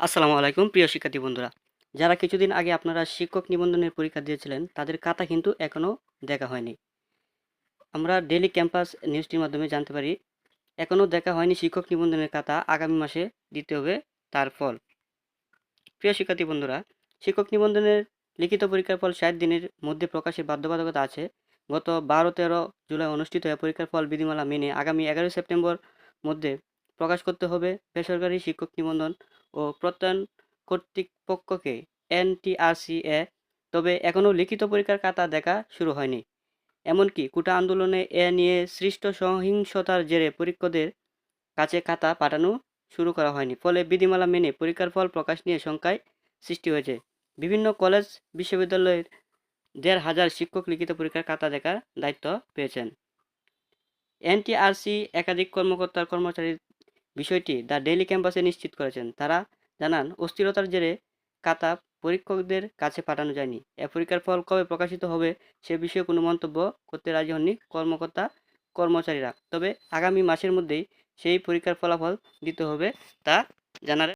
আসসালামু আলাইকুম প্রিয় শিক্ষার্থী বন্ধুরা। যারা কিছুদিন আগে আপনারা শিক্ষক নিবন্ধনের পরীক্ষা দিয়েছিলেন তাদের খাতা কিন্তু এখনও দেখা হয়নি। আমরা ডেইলি ক্যাম্পাস নিউজটির মাধ্যমে জানতে পারি এখনও দেখা হয়নি শিক্ষক নিবন্ধনের খাতা, আগামী মাসে দিতে হবে তার ফল। প্রিয় শিক্ষার্থী বন্ধুরা, শিক্ষক নিবন্ধনের লিখিত পরীক্ষার ফল 60 দিনের মধ্যে প্রকাশের বাধ্যবাধকতা আছে। গত 12-13 জুলাই অনুষ্ঠিত হয়ে পরীক্ষার ফল বিধিমালা মেনে আগামী 11 সেপ্টেম্বর মধ্যে প্রকাশ করতে হবে বেসরকারি শিক্ষক নিবন্ধন ও প্রত্যয়ন কর্তৃপক্ষকে এনটিআরসি-এ। তবে এখনও লিখিত পরীক্ষার খাতা দেখা শুরু হয়নি। এমনকি কোটা আন্দোলনে এ নিয়ে সৃষ্ট সহিংসতার জেরে পরীক্ষকদের কাছে খাতা পাঠানো শুরু করা হয়নি। ফলে বিধিমালা মেনে পরীক্ষার ফল প্রকাশ নিয়ে শঙ্কায় সৃষ্টি হয়েছে। বিভিন্ন কলেজ বিশ্ববিদ্যালয়ের ১,৫০০ শিক্ষক লিখিত পরীক্ষার খাতা দেখার দায়িত্ব পেয়েছেন। এনটিআরসি একাধিক কর্মচারীর বিষয়টি দ্য ডেইলি ক্যাম্পাসে নিশ্চিত করেছেন। তারা জানান, অস্থিরতার জেরে খাতা পরীক্ষকদের কাছে পাঠানো যায়নি। এ পরীক্ষার ফল কবে প্রকাশিত হবে সে বিষয়ে কোনো মন্তব্য করতে রাজি হননি কর্মচারীরা। তবে আগামী মাসের মধ্যেই সেই পরীক্ষার ফলাফল দিতে হবে তা জানালেন।